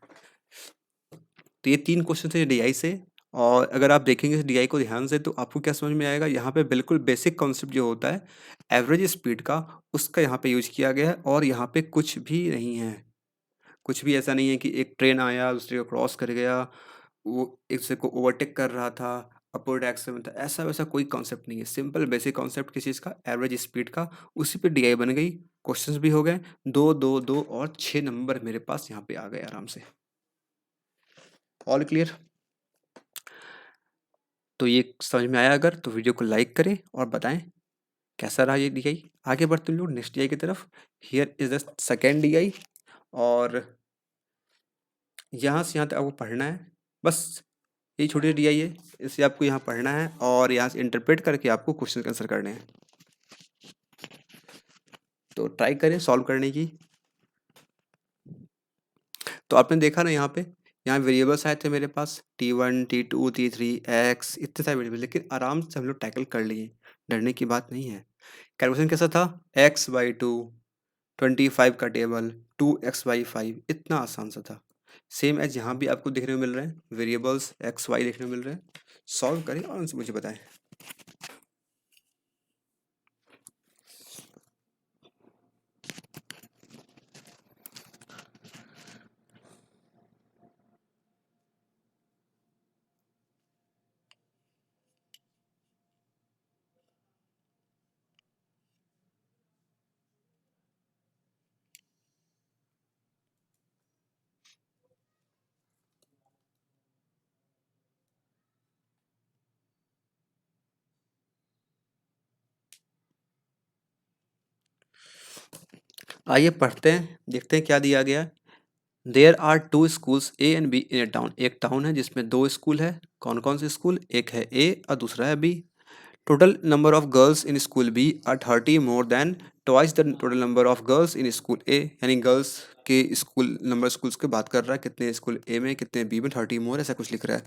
तो ये 3 क्वेश्चन थे डीआई से, और अगर आप देखेंगे इस डीआई को ध्यान से तो आपको क्या समझ में आएगा, यहाँ पे बिल्कुल बेसिक कॉन्सेप्ट जो होता है एवरेज स्पीड का, उसका यहाँ पे यूज किया गया है, और यहाँ पे कुछ भी नहीं है। कुछ भी ऐसा नहीं है कि एक ट्रेन आया दूसरे को क्रॉस कर गया, वो एक दूसरे को ओवरटेक कर रहा था, अपवर्ड एक्सेल में था, ऐसा वैसा कोई कॉन्सेप्ट नहीं है। सिंपल बेसिक कॉन्सेप्ट किस चीज़ का? एवरेज स्पीड का। उसी पे डीआई बन गई, क्वेश्चंस भी हो गए, 2 2 2 और 6 नंबर मेरे पास यहाँ पे आ गए आराम से। All clear? तो ये समझ में आया अगर तो वीडियो को लाइक करें और बताएं कैसा रहा ये डीआई। आगे बढ़ते हैं लोग नेक्स्ट डीआई की तरफ। Here is the second DI, और यहाँ से यहाँ तक आपको पढ़ना है बस। ये छोटी डीआई है, इसे आपको यहाँ पढ़ना है और यहाँ से इंटरप्रेट करके आपको क्वेश्चन का आंसर करने हैं। तो ट्राई करें सॉल्व करने की। तो आपने देखा ना यहाँ वेरिएबल्स आए थे मेरे पास, T1 T2 T3 x, इतने सारे वेरिएबल, लेकिन आराम से हम लोग टैकल कर लिए, डरने की बात नहीं है। कैलकुलेशन कैसा था? x/2, 25 का टेबल, 2x/5, इतना आसान सा था। सेम एज यहाँ भी आपको देखने को मिल रहे हैं, वेरिएबल्स x y देखने को मिल रहे हैं। सॉल्व करें और उनसे मुझे बताएं। आइए पढ़ते हैं, देखते हैं क्या दिया गया। There are 2 schools A and B in a town. एक टाउन है जिसमें 2 स्कूल है। कौन कौन से स्कूल? एक है ए और दूसरा है B. Total number of girls in school B are 30 more than twice the total number of girls in school A. यानी गर्ल्स के स्कूल नंबर स्कूल्स की बात कर रहा है, कितने स्कूल ए में कितने बी में, 30 मोर ऐसा कुछ लिख रहा है।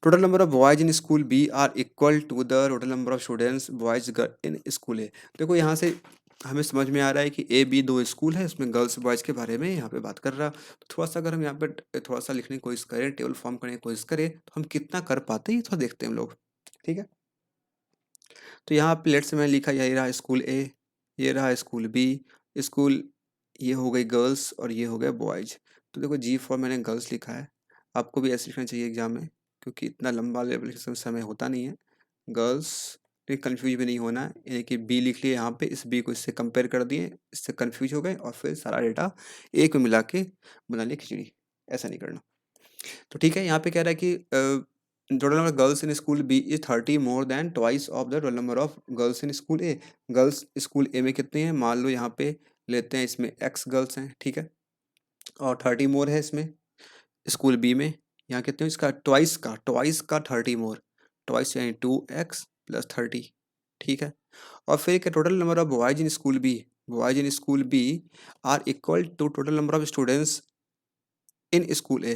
Total number of boys in school B are equal to the total number of students boys in school A. देखो यहाँ से हमें समझ में आ रहा है कि ए बी 2 स्कूल है, इसमें गर्ल्स बॉयज़ के बारे में यहाँ पे बात कर रहा। तो थोड़ा सा अगर हम यहाँ पे थोड़ा सा लिखने की कोशिश करें, टेबल फॉर्म करने की कोशिश करें, तो हम कितना कर पाते हैं ये थोड़ा देखते हैं हम लोग। ठीक है, तो यहाँ पे लेट्स मैं लिखा, यही रहा स्कूल ए, ये रहा स्कूल बी, स्कूल ये हो गई गर्ल्स और ये हो गए बॉयज। तो देखो जी फॉर मैंने गर्ल्स लिखा है, आपको भी ऐसे लिखना चाहिए एग्जाम में, क्योंकि इतना लंबा लेवल समय होता नहीं है। गर्ल्स, तो कंफ्यूज भी नहीं होना है, यानी कि बी लिख लिए यहाँ पे, इस बी को इससे कंपेयर कर दिए, इससे कंफ्यूज हो गए और फिर सारा डेटा एक में मिला के बना लिया खिचड़ी। ऐसा नहीं करना। तो ठीक है, यहाँ पे कह रहा है कि total number girls in school B is 30 more than twice of the total number of girls in school A. Girls school A में कितने हैं? मान लो यहाँ पे लेते हैं, इसमें एक्स गर्ल्स हैं, ठीक है, और 30 मोर है इसमें स्कूल बी में। यहाँ कितने हैं? इसका ट्वाइस का 30 मोर, ट्वाइस यानी 2x प्लस 30, ठीक है। और फिर क्या total number of boys in school B, boys in school B are equal to total number of students in school A.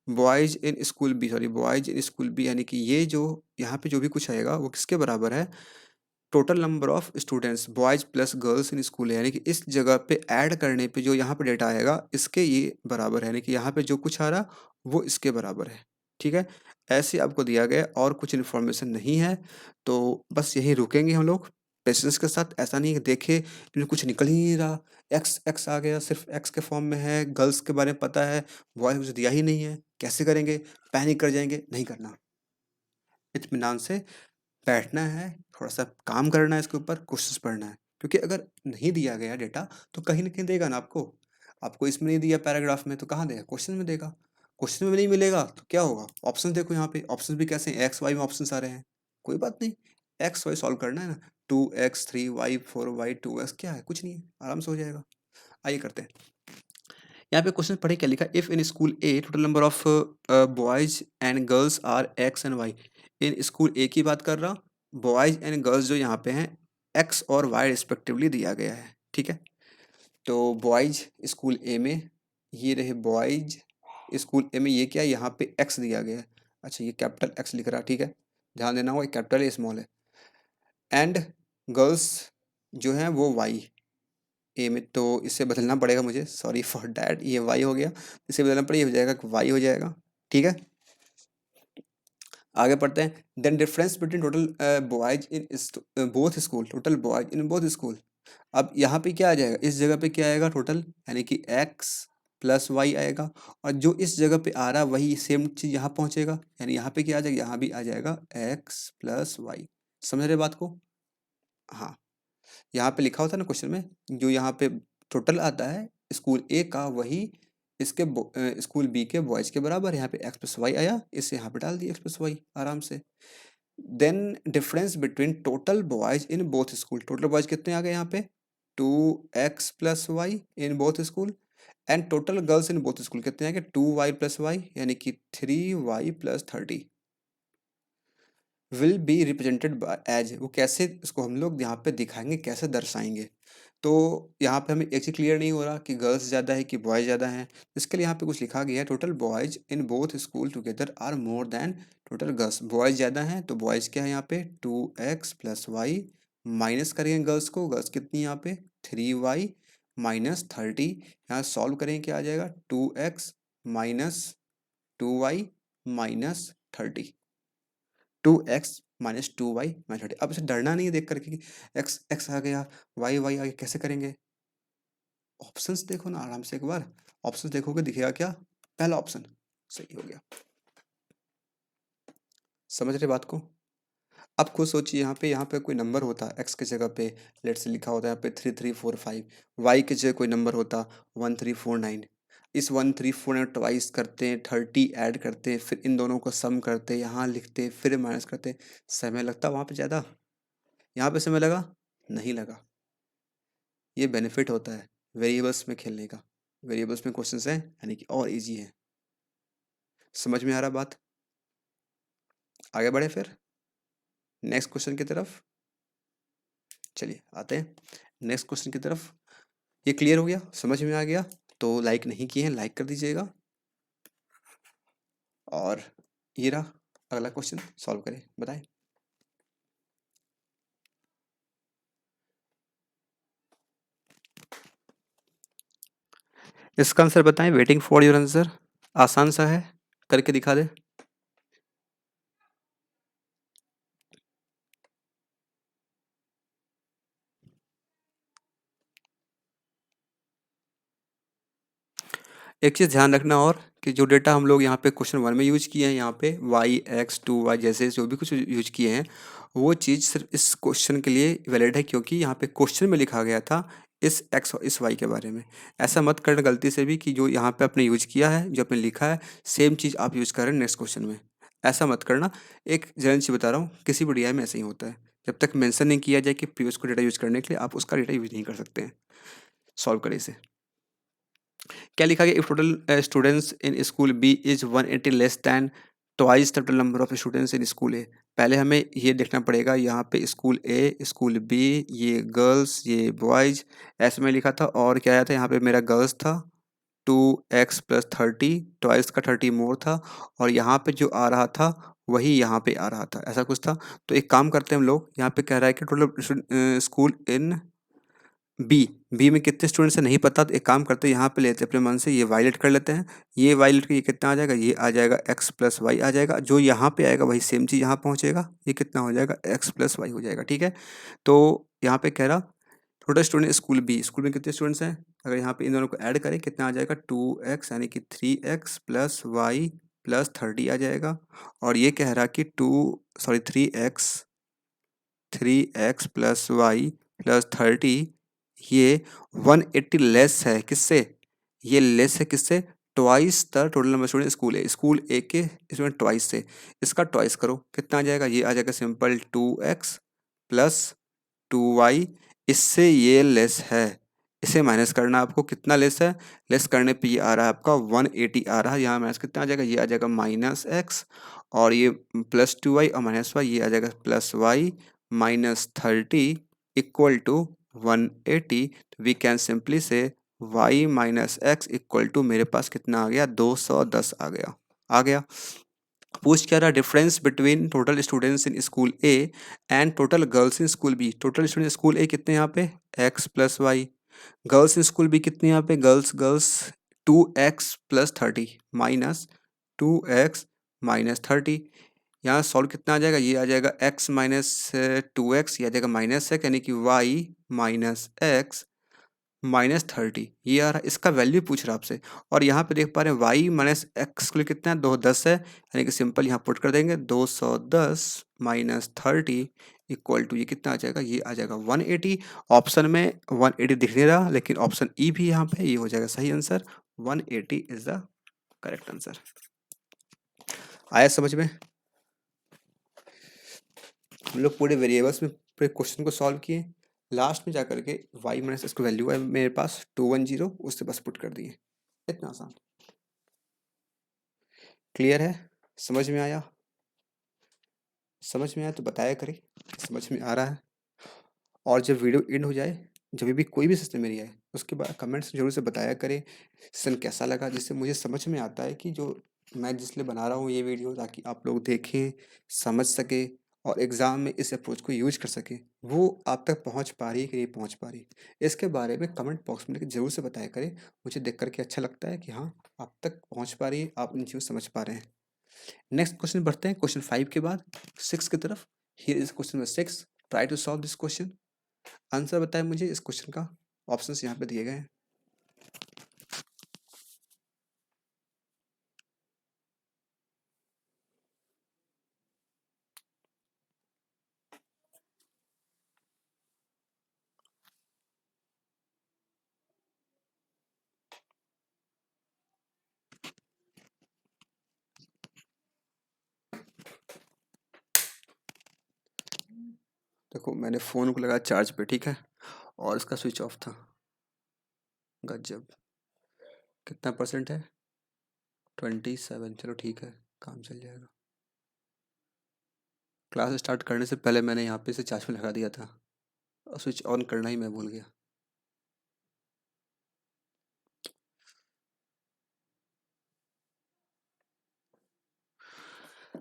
Boys in school B, sorry boys in school B, यानी कि ये जो यहाँ पे जो भी कुछ आएगा वो किसके बराबर है? Total number of students boys plus girls in school है, यानी कि इस जगह पे ऐड करने पे जो यहाँ पे डेटा आएगा इसके ये बराबर है, यानी कि यहाँ पे जो कुछ आ रहा वो इसके बराबर है। ठीक है, ऐसे आपको दिया गया और कुछ इन्फॉर्मेशन नहीं है, तो बस यही रुकेंगे हम लोग पेशेंस के साथ। ऐसा नहीं है कि देखे इनमें कुछ निकल ही नहीं रहा, एक्स एक्स आ गया, सिर्फ एक्स के फॉर्म में है, गर्ल्स के बारे में पता है, बॉयज कुछ दिया ही नहीं है, कैसे करेंगे? पैनिक कर जाएंगे, नहीं करना। इत्मीनान से बैठना है, थोड़ा-सा काम करना है, इसके ऊपर कोशिश पढ़ना है। क्योंकि अगर नहीं दिया गया डेटा तो कहीं न कहीं देगा ना आपको। आपको इसमें नहीं दिया पैराग्राफ में तो कहाँ देगा? क्वेश्चन में देगा। क्वेश्चन में नहीं मिलेगा तो क्या होगा? ऑप्शन देखो यहाँ पे, ऑप्शन भी कैसे हैं, एक्स वाई में ऑप्शन आ रहे हैं, कोई बात नहीं, एक्स वाई सॉल्व करना है ना, 2x 3y 4y 2x क्या है, कुछ नहीं है, आराम से हो जाएगा। आइए करते हैं। यहाँ पे क्वेश्चन पढ़े क्या लिखा, if in school A total number of boys and girls are X and Y. In school A की बात कर रहा, बॉयज एंड गर्ल्स जो यहाँ पे हैं एक्स और वाई रिस्पेक्टिवली दिया गया है, ठीक है। तो बॉयज स्कूल ए में, ये रहे बॉयज स्कूल ए में, ये क्या है, यहाँ पे एक्स दिया गया है, अच्छा ये कैपिटल एक्स लिख रहा है, ठीक है, ध्यान देना होगा कैपिटल है स्मॉल है। एंड गर्ल्स जो हैं वो वाई ए में, तो इसे बदलना पड़ेगा मुझे, सॉरी फॉर डैट, ये वाई हो गया, इसे बदलना पड़ेगा, ये हो जाएगा वाई हो जाएगा, ठीक है। आगे पढ़ते हैं, then difference between total boys in both school, total boys in both school. अब यहाँ पे क्या आ जाएगा, इस जगह पे क्या आएगा टोटल, यानी कि एक्स प्लस वाई आएगा, और जो इस जगह पे आ रहा वही सेम चीज़ यहाँ पहुँचेगा, यानी यहाँ पे क्या आ जाएगा, यहाँ भी आ जाएगा एक्स प्लस वाई। समझ रहे बात को? हाँ, यहाँ पे लिखा होता है ना क्वेश्चन में, जो यहाँ पे टोटल आता है स्कूल ए का, वही इसके स्कूल बी के बॉयज़ के बराबर है। यहाँ पे एक्स प्लस वाई आया, इसे यहाँ पे डाल दिया एक्स प्लस वाई आराम से। Then difference between total boys in both school, total boys कितने आ गए यहाँ पे, 2x plus Y in both school, and total girls in both school कितने आ गए, 2y प्लस वाई, यानी कि 3y plus 30 will be represented as, वो कैसे इसको हम लोग यहाँ पे दिखाएंगे, कैसे दर्शाएंगे। तो यहाँ पे हमें एक चीज क्लियर नहीं हो रहा कि गर्ल्स ज़्यादा है कि बॉयज़ ज़्यादा हैं, इसके लिए यहाँ पे कुछ लिखा गया है, total boys in both school together are more than total girls, boys ज़्यादा हैं तो बॉयज़ क्या है यहाँ पे 2x प्लस वाई, माइनस करेंगे गर्ल्स को, गर्ल्स कितनी यहाँ पे 3y माइनस 30, यहाँ सॉल्व करेंगे क्या आ जाएगा 2x minus 2y minus 30, 2x - 2y - 30। अब इसे डरना नहीं है देख करके कि एक्स एक्स आ गया, वाई वाई आ गया, कैसे करेंगे? ऑप्शंस देखो ना आराम से एक बार, ऑप्शंस देखोगे दिखेगा क्या, पहला ऑप्शन सही हो गया। समझ रहे बात को? अब खुद सोचिए, यहाँ पे कोई नंबर होता एक्स की जगह पे, लेट से लिखा होता है यहाँ पे 3345, वाई की जगह कोई नंबर होता 1349, इस 1349 ट्वाइस करते हैं, 30 ऐड करते हैं, फिर इन दोनों को सम करते हैं, यहाँ लिखते हैं, फिर माइनस करते हैं, समय लगता वहाँ पे ज़्यादा, यहाँ पे समय लगा नहीं लगा। ये बेनिफिट होता है वेरिएबल्स में खेलने का, वेरिएबल्स में क्वेश्चंस हैं यानी कि और इजी है। समझ में आ रहा बात? आगे बढ़े फिर नेक्स्ट क्वेश्चन की तरफ, चलिए आते हैं नेक्स्ट क्वेश्चन की तरफ। ये क्लियर हो गया, समझ में आ गया? तो लाइक नहीं किए हैं लाइक कर दीजिएगा, और ये रहा अगला क्वेश्चन, सॉल्व करें, बताएं। इसका आंसर बताएं, वेटिंग फॉर योर आंसर, आसान सा है, करके दिखा दे। एक चीज़ ध्यान रखना और, कि जो डेटा हम लोग यहाँ पे क्वेश्चन 1 में यूज किए हैं, यहाँ पे y x 2y जैसे जो भी कुछ यूज किए हैं, वो चीज़ सिर्फ इस क्वेश्चन के लिए वैलिड है, क्योंकि यहाँ पे क्वेश्चन में लिखा गया था इस x और इस y के बारे में। ऐसा मत करना गलती से भी कि जो यहाँ पे आपने यूज किया है, जो आपने लिखा है, सेम चीज़ आप यूज कर रहे हैं नेक्स्ट क्वेश्चन में, ऐसा मत करना। एक जनरल चीज़ बता रहा हूँ, किसी भी DI में ऐसा ही होता है, जब तक मेंशन नहीं किया जाए कि प्रीवियस को डेटा यूज करने के लिए, आप उसका डेटा यूज नहीं कर सकते हैं। सॉल्व करें इसे। क्या लिखा गया, if total students in school B is 180 less than twice total number of students in school A. पहले हमें ये देखना पड़ेगा, यहाँ पे स्कूल ए स्कूल बी, ये गर्ल्स ये बॉयज, ऐसे में लिखा था, और क्या आया था यहाँ पे, मेरा गर्ल्स था 2x प्लस 30, ट्वाइस का 30 मोर था, और यहाँ पे जो आ रहा था वही यहाँ पे आ रहा था, ऐसा कुछ था। तो एक काम करते हैं हम लोग, यहाँ पे कह रहा है कि टोटल स्कूल इन बी में कितने स्टूडेंट्स हैं नहीं पता, तो एक काम करते हैं, यहाँ पे लेते हैं अपने मन से, ये वायलेट कर लेते हैं, ये वायलेट के ये कितना आ जाएगा, ये आ जाएगा एक्स प्लस वाई आ जाएगा, जो यहाँ पे आएगा वही सेम चीज़ यहाँ पहुँचेगा, ये कितना हो जाएगा एक्स प्लस वाई हो जाएगा, ठीक है। तो यहाँ पे कह रहा टोटल स्टूडेंट स्कूल में कितने स्टूडेंट्स हैं, अगर यहाँ पे इन दोनों को ऐड करें कितना आ जाएगा 2x, यानी कि 3x प्लस वाई प्लस 30 आ जाएगा, और ये कह रहा कि 3x प्लस वाई प्लस 30, ये 180 लेस है किससे, ये लेस है किससे, twice the total number student school A के स्टूडेंट ट्वाइस से, इसका ट्वाइस करो कितना आ जाएगा, ये आ जाएगा सिंपल 2x प्लस 2y, इससे ये लेस है, इसे माइनस करना आपको, कितना लेस है, लेस करने पे ये आ रहा है आपका 180 आ रहा है, यहाँ माइनस कितना आ जाएगा, ये आ जाएगा -x और ये प्लस 2y और -y, ये आ जाएगा +y -30 equal to 180। We can simply से y minus X equal to मेरे पास कितना आ गया, 210 आ गया। पूछ क्या रहा, difference between total students in school A and total girls in school B. Total student school A कितने यहाँ पे x plus Y, girls in school B कितने यहाँ पे girls girls 2x plus 30 minus 2x minus 30। यहाँ solve कितना आ जाएगा, ये आ जाएगा x माइनस 2x, ये आ जाएगा माइनस x, यानी कि y माइनस एक्स माइनस 30, ये आ रहा है, इसका वैल्यू पूछ रहा है आपसे। और यहाँ पे देख पा रहे हैं y माइनस एक्स के लिए कितना है, 210 है, यानी कि सिंपल यहाँ पुट कर देंगे 210 माइनस 30 इक्वल टू ये कितना आ जाएगा, ये आ जाएगा 180। ऑप्शन में 180 दिख नहीं रहा, लेकिन ऑप्शन ई भी यहाँ पे ये हो जाएगा सही answer, 180 is the correct answer. आया समझ में? हम लोग पूरे वेरिएबल्स में पूरे क्वेश्चन को सॉल्व किए, लास्ट में जाकर के y माइनस इसका वैल्यू है मेरे पास 210, उससे बस पुट कर दिए, इतना आसान। क्लियर है? समझ में आया? समझ में आया तो बताया करें समझ में आ रहा है। और जब वीडियो एंड हो जाए, जब भी कोई भी सेशन मेरी आए, उसके बाद कमेंट्स जरूर से बताया करें सेशन कैसा लगा, जिससे मुझे समझ में आता है कि जो मैं जिसलिए बना रहा हूँ ये वीडियो, ताकि आप लोग देखें, समझ सके और एग्ज़ाम में इस अप्रोच को यूज कर सके, वो आप तक पहुँच पा रही है कि नहीं पहुँच पा रही, इसके बारे में कमेंट बॉक्स में ज़रूर से बताया करें। मुझे देख करके अच्छा लगता है कि हाँ, आप तक पहुँच पा रही है, आप इन चीज़ों को समझ पा रहे हैं। नेक्स्ट क्वेश्चन बढ़ते हैं, क्वेश्चन 5 के बाद 6 की तरफ। Here is question number 6, try to solve this question. Answer बताएं मुझे इस क्वेश्चन का, ऑप्शंस यहाँ पे दिए गए हैं। देखो मैंने फ़ोन को लगाया चार्ज पे, ठीक है, और इसका स्विच ऑफ था। गजब, कितना परसेंट है, 27। चलो ठीक है, काम चल जाएगा। क्लास स्टार्ट करने से पहले मैंने यहाँ पे से चार्ज पे लगा दिया था, और स्विच ऑन करना ही मैं भूल गया।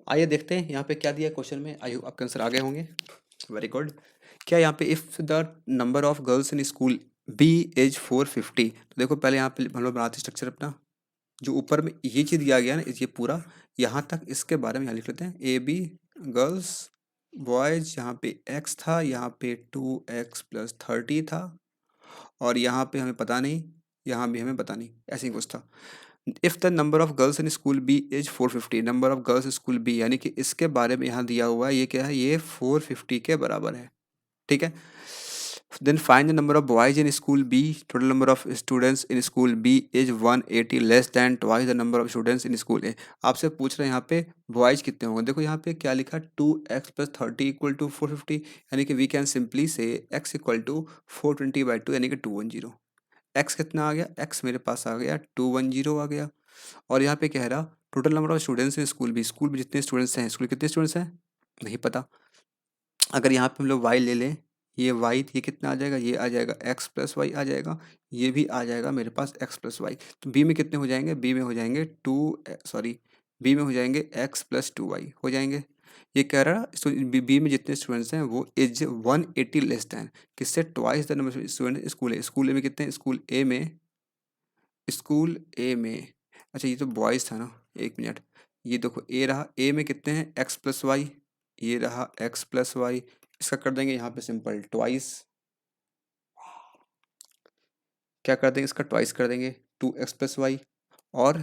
आइए देखते हैं यहाँ पे क्या दिया क्वेश्चन में, आई होप आपके आंसर आ गए होंगे। Very good. क्या यहाँ पे if the number of girls in school B is 450, तो देखो पहले यहाँ पे हम लोग बनाते स्ट्रक्चर अपना, जो ऊपर में ये चीज़ दिया गया ना, ये पूरा यहाँ तक, इसके बारे में यहाँ लिख लेते हैं, ए बी गर्ल्स बॉयज, यहाँ पे एक्स था, यहाँ पे 2x प्लस 30 था, और यहाँ पे हमें पता नहीं, यहाँ भी हमें पता नहीं, ऐसे ही कुछ था। If the number of girls in school B is 450, number of girls school B, यानी कि इसके बारे में यहाँ दिया हुआ है, ये क्या है, ये 450 के बराबर है, ठीक है। Then find the number of boys in school B, total number of students in school B is 180 less than twice the number of students in school A. आपसे पूछ रहे हैं यहाँ पे बॉयज कितने होंगे, देखो यहाँ पे क्या लिखा, 2x प्लस 30 इक्वल टू 450, यानी कि वी कैन सिंपली से x इक्वल टू 420/2, यानी कि 210। x कितना आ गया, x मेरे पास आ गया 210 आ गया। और यहाँ पे कह रहा total number of students in school में जितने स्टूडेंट्स हैं, स्कूल कितने स्टूडेंट्स हैं नहीं पता। अगर यहाँ पे हम लोग y ले लें, ये कितना आ जाएगा, ये आ जाएगा x प्लस वाई आ जाएगा, ये भी आ जाएगा मेरे पास x प्लस वाई। तो b में कितने हो जाएंगे, b में हो जाएंगे b में हो जाएंगे x प्लस 2y हो जाएंगे। ये कह रहा बी में जितने स्टूडेंट्स हैं वो इज 180 लेस दैन, किससे, twice the number student school A में कितने, स्कूल ए में अच्छा ये तो बॉयज़ था ना, एक मिनट, ये देखो ए रहा, ए में कितने हैं x प्लस वाई, ये रहा x प्लस वाई, इसका कर देंगे यहाँ पे सिंपल ट्वाइस, क्या कर देंगे, इसका ट्वाइस कर देंगे 2x प्लस वाई। और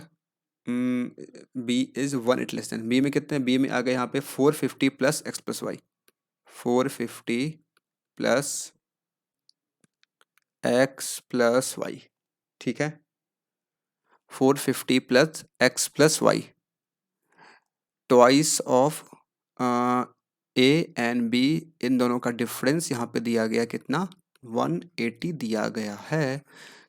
B is 180 less than, B में कितने हैं, बी में आ गए यहाँ पे 450 plus x plus Y, 450 plus x plus Y, ठीक है। 450 plus X plus Y, twice of A and B, इन दोनों का डिफरेंस यहाँ पे दिया गया कितना 180 दिया गया है।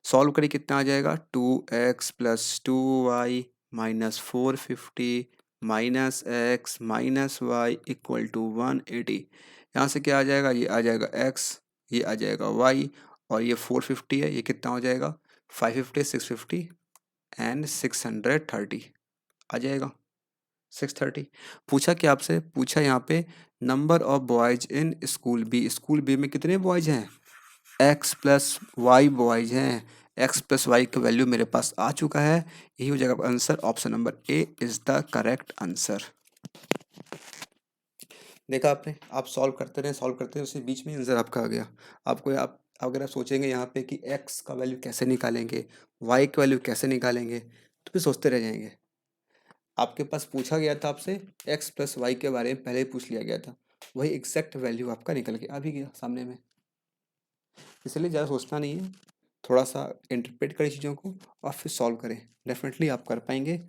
सॉल्व करिए कितना आ जाएगा 2x plus 2y minus 450 minus X minus Y equal to 180। यहाँ से क्या आ जाएगा, ये आ जाएगा x, ये आ जाएगा y, और ये 450 है, ये कितना हो जाएगा 550 650 एंड 630 आ जाएगा 630। पूछा क्या आपसे, पूछा यहाँ पे number of boys in school B, school B में कितने बॉयज हैं, एक्स प्लस वाई बॉयज हैं। एक्स प्लस वाई का वैल्यू मेरे पास आ चुका है, यही हो जाएगा answer. Option number A is the correct answer. देखा आपने, आप सॉल्व करते रहे, उसी बीच में आंसर आपका आ गया। आपको आप अगर आप सोचेंगे यहाँ पे कि एक्स का वैल्यू कैसे निकालेंगे, वाई का वैल्यू कैसे निकालेंगे, तो फिर सोचते रह जाएंगे। आपके पास पूछा गया था आपसे एक्स प्लस वाई के बारे में पहले ही पूछ लिया गया था, वही एग्जैक्ट वैल्यू आपका निकल के आ भी गया सामने में। इसलिए ज़्यादा सोचना नहीं है, थोड़ा सा इंटरप्रेट करें चीज़ों को और फिर सॉल्व करें, डेफिनेटली आप कर पाएंगे।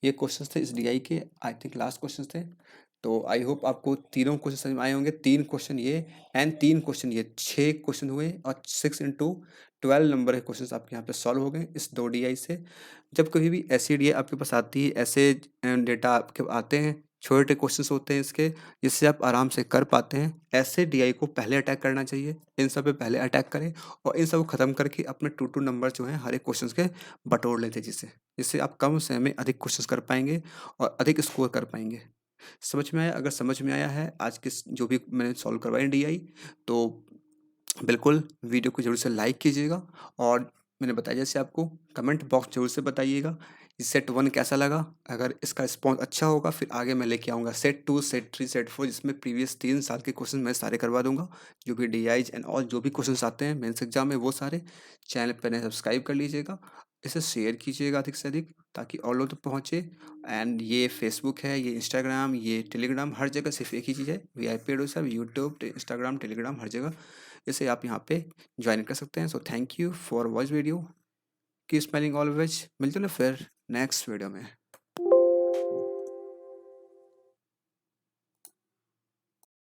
ये क्वेश्चंस थे इस डीआई के, आई थिंक लास्ट क्वेश्चंस थे। तो आई होप आपको तीनों क्वेश्चन समझ में आए होंगे। 3 क्वेश्चन ये एंड 3 क्वेश्चन ये, 6 क्वेश्चन हुए और 6 इंटू 12 नंबर के क्वेश्चन आपके यहाँ पे सॉल्व हो गए इस 2 डीआई से। जब कभी भी ऐसी डीआई आपके पास आती है, ऐसे डेटा आपके आते हैं, छोटे क्वेश्चंस होते हैं इसके, जिससे आप आराम से कर पाते हैं, ऐसे डीआई को पहले अटैक करना चाहिए। इन सब पे पहले अटैक करें और इन सब को ख़त्म करके अपने 2 नंबर जो हैं हर एक क्वेश्चन के बटोर लेते हैं, जिससे जिससे आप कम समय में अधिक क्वेश्चन कर पाएंगे और अधिक स्कोर कर पाएंगे। समझ में आया? अगर समझ में आया है आज के जो भी मैंने सॉल्व करवाए डीआई, तो बिल्कुल वीडियो को ज़रूर से लाइक कीजिएगा और मैंने बताया जैसे आपको कमेंट बॉक्स ज़रूर से बताइएगा सेट 1 कैसा लगा। अगर इसका रिस्पॉन्स अच्छा होगा फिर आगे मैं लेके आऊँगा सेट 2 सेट 3 सेट 4, जिसमें प्रीवियस 3 साल के क्वेश्चन मैं सारे करवा दूंगा। जो भी डीआईज एंड ऑल जो भी क्वेश्चन आते हैं मेंस एग्जाम में, वो सारे चैनल पर नए सब्सक्राइब कर लीजिएगा, इसे शेयर कीजिएगा अधिक से अधिक ताकि और लोग तक पहुँचे। एंड ये फेसबुक है, ये इंस्टाग्राम, ये टेलीग्राम, हर जगह सिर्फ एक ही चीज़ है वीआईपी एडो सर, यूट्यूब इंस्टाग्राम टेलीग्राम हर जगह इसे आप यहाँ पे ज्वाइन कर सकते हैं। So thank you for watch video, की स्मेलिंग ऑलवेज। मिलते हैं फिर नेक्स्ट वीडियो में।